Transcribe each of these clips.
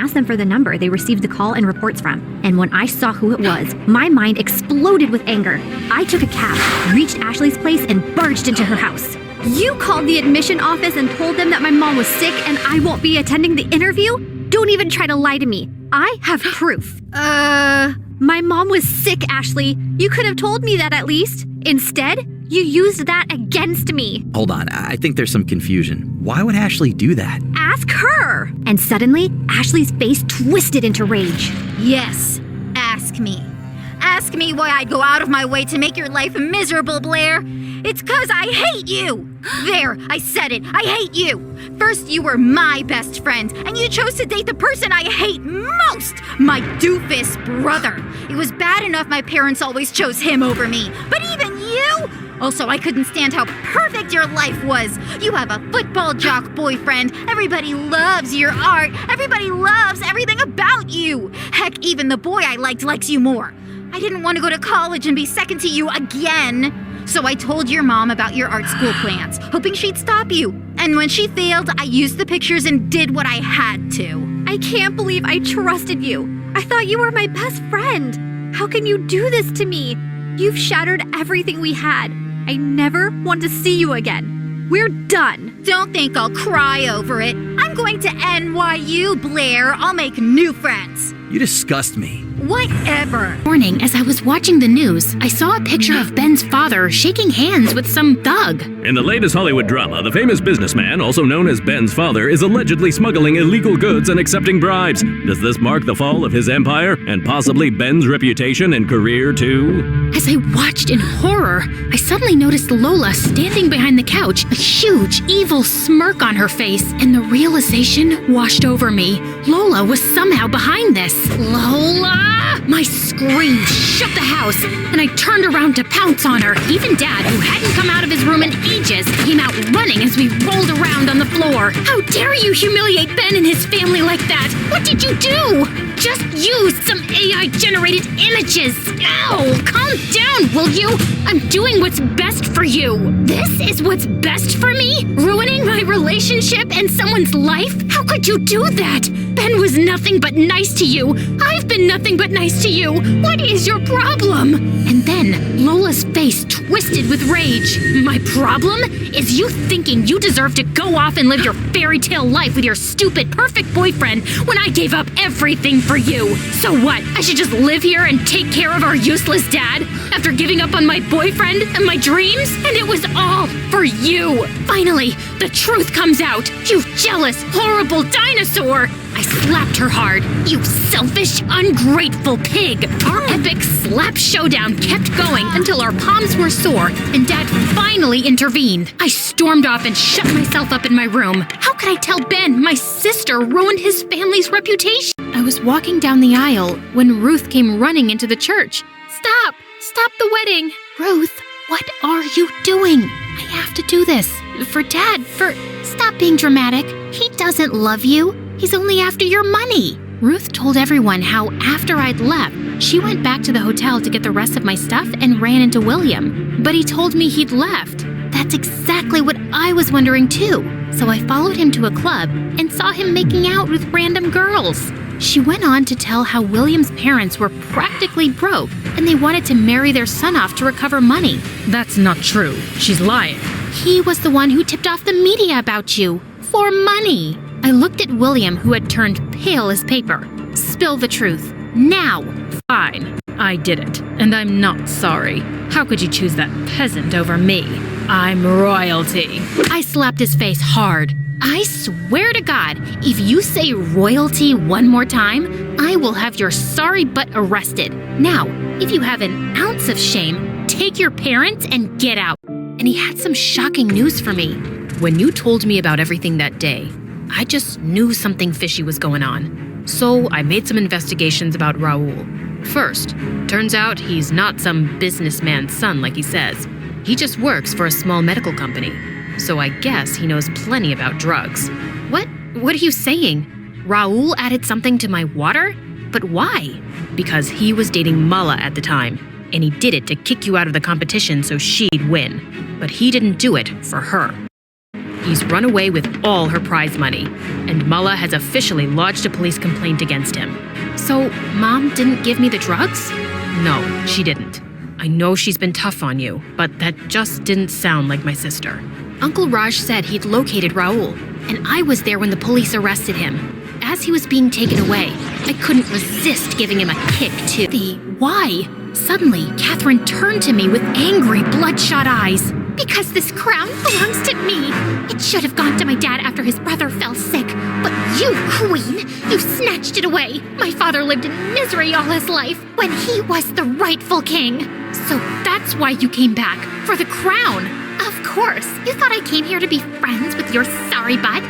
asked them for the number they received the call and reports from. And when I saw who it was, my mind exploded with anger. I took a cab, reached Ashley's place, and barged into her house. You called the admission office and told them that my mom was sick and I won't be attending the interview? Don't even try to lie to me. I have proof. My mom was sick, Ashley. You could have told me that at least. Instead, you used that against me. Hold on, I think there's some confusion. Why would Ashley do that? Ask her! And suddenly, Ashley's face twisted into rage. Yes, ask me. Ask me why I'd go out of my way to make your life miserable, Blair. It's 'cause I hate you! There, I said it. I hate you! First, you were my best friend, and you chose to date the person I hate most! My doofus brother! It was bad enough my parents always chose him over me, but even you? Also, I couldn't stand how perfect your life was. You have a football jock boyfriend. Everybody loves your art. Everybody loves everything about you. Heck, even the boy I likes you more. I didn't want to go to college and be second to you again. So I told your mom about your art school plans, hoping she'd stop you. And when she failed, I used the pictures and did what I had to. I can't believe I trusted you. I thought you were my best friend. How can you do this to me? You've shattered everything we had. I never want to see you again. We're done. Don't think I'll cry over it. I'm going to NYU, Blair. I'll make new friends. You disgust me. Whatever. Morning, as I was watching the news, I saw a picture of Ben's father shaking hands with some thug. In the latest Hollywood drama, the famous businessman, also known as Ben's father, is allegedly smuggling illegal goods and accepting bribes. Does this mark the fall of his empire and possibly Ben's reputation and career too? As I watched in horror, I suddenly noticed Lola standing behind the couch, a huge, evil smirk on her face, and the realization washed over me. Lola was somehow behind this. Lola! My scream shook the house, and I turned around to pounce on her. Even Dad, who hadn't come out of his room in ages, came out running as we rolled around on the floor. How dare you humiliate Ben and his family like that? What did you do? Just use some AI-generated images. Ow! Calm down, will you? I'm doing what's best for you. This is what's best for me? Ruining my relationship and someone's life? How could you do that? Ben was nothing but nice to you. I've been nothing but nice to you. What is your problem? And then Lola's face twisted with rage. My problem is you thinking you deserve to go off and live your fairy tale life with your stupid, perfect boyfriend when I gave up everything for you. So what? I should just live here and take care of our useless dad after giving up on my boyfriend and my dreams? And it was all for you. Finally, the truth comes out. You jealous, horrible dinosaur. I slapped her hard. You selfish, ungrateful pig. Our epic slap showdown kept going until our palms were sore and Dad finally intervened. I stormed off and shut myself up in my room. How could I tell Ben my sister ruined his family's reputation? I was walking down the aisle when Ruth came running into the church. Stop! Stop the wedding! Ruth, what are you doing? I have to do this. For Dad, Stop being dramatic. He doesn't love you. He's only after your money. Ruth told everyone how after I'd left, she went back to the hotel to get the rest of my stuff and ran into William. But he told me he'd left. That's exactly what I was wondering too. So I followed him to a club and saw him making out with random girls. She went on to tell how William's parents were practically broke and they wanted to marry their son off to recover money. That's not true. She's lying. He was the one who tipped off the media about you. For money. I looked at William, who had turned pale as paper. Spill the truth. Now. Fine. I did it, and I'm not sorry. How could you choose that peasant over me? I'm royalty. I slapped his face hard. I swear to God, if you say royalty one more time, I will have your sorry butt arrested. Now, if you have an ounce of shame, take your parents and get out. And he had some shocking news for me. When you told me about everything that day, I just knew something fishy was going on. So I made some investigations about Raul. First, turns out he's not some businessman's son like he says. He just works for a small medical company. So I guess he knows plenty about drugs. What? What are you saying? Raul added something to my water? But why? Because he was dating Mala at the time, and he did it to kick you out of the competition so she'd win. But he didn't do it for her. He's run away with all her prize money, and Mullah has officially lodged a police complaint against him. So, Mom didn't give me the drugs? No, she didn't. I know she's been tough on you, but that just didn't sound like my sister. Uncle Raj said he'd located Raul, and I was there when the police arrested him. As he was being taken away, I couldn't resist giving him a kick, too. Why? Suddenly, Catherine turned to me with angry, bloodshot eyes. Because this crown belongs to me. It should have gone to my dad after his brother fell sick. But you, Queen, you snatched it away. My father lived in misery all his life when he was the rightful king. So that's why you came back, for the crown. Of course. You thought I came here to be friends with your sorry butt?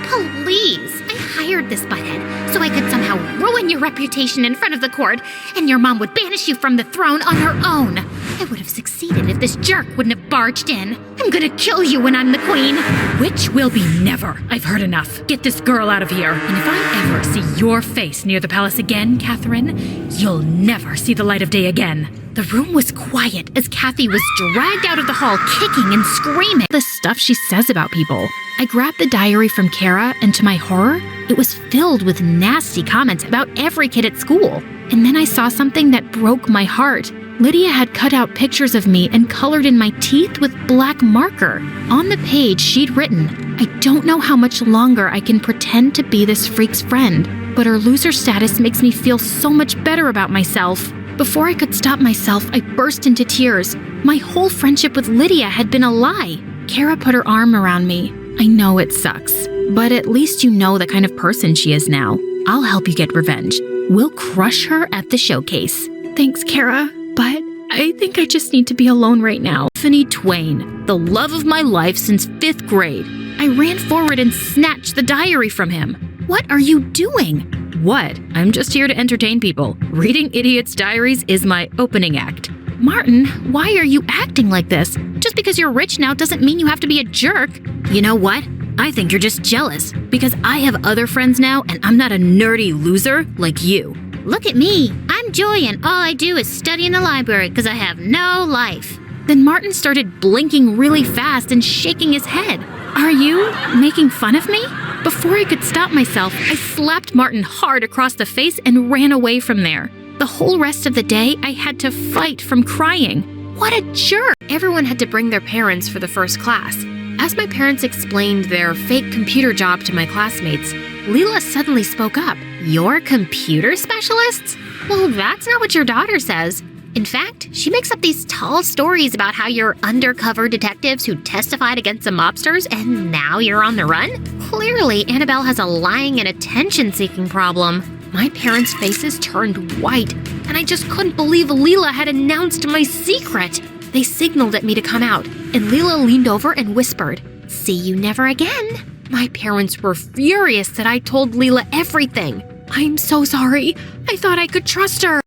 Please. I hired this butthead so I could somehow ruin your reputation in front of the court, and your mom would banish you from the throne on her own. I would have succeeded if this jerk wouldn't have barged in. I'm gonna kill you when I'm the queen. Which will be never. I've heard enough. Get this girl out of here. And if I ever see your face near the palace again, Catherine, you'll never see the light of day again. The room was quiet as Kathy was dragged out of the hall, kicking and screaming. The stuff she says about people. I grabbed the diary from Kara, and to my horror, it was filled with nasty comments about every kid at school. And then I saw something that broke my heart. Lydia had cut out pictures of me and colored in my teeth with black marker. On the page, she'd written, "I don't know how much longer I can pretend to be this freak's friend, but her loser status makes me feel so much better about myself." Before I could stop myself, I burst into tears. My whole friendship with Lydia had been a lie. Kara put her arm around me. "I know it sucks, but at least you know the kind of person she is now. I'll help you get revenge. We'll crush her at the showcase." "Thanks, Kara, but I think I just need to be alone right now." Tiffany Twain, the love of my life since 5th grade. I ran forward and snatched the diary from him. "What are you doing?" What? I'm just here to entertain people. Reading idiots' diaries is my opening act. "Martin, why are you acting like this? Just because you're rich now doesn't mean you have to be a jerk." You know what? I think you're just jealous, because I have other friends now and I'm not a nerdy loser like you. Look at me. I'm Joy, and all I do is study in the library because I have no life. Then Martin started blinking really fast and shaking his head. "Are you making fun of me?" Before I could stop myself, I slapped Martin hard across the face and ran away from there. The whole rest of the day, I had to fight from crying. What a jerk! Everyone had to bring their parents for the first class. As my parents explained their fake computer job to my classmates, Leela suddenly spoke up. "You're computer specialists? Well, that's not what your daughter says. In fact, she makes up these tall stories about how you're undercover detectives who testified against the mobsters and now you're on the run. Clearly, Annabelle has a lying and attention-seeking problem." My parents' faces turned white, and I just couldn't believe Leela had announced my secret. They signaled at me to come out, and Leela leaned over and whispered, "See you never again." My parents were furious that I told Leela everything. "I'm so sorry. I thought I could trust her."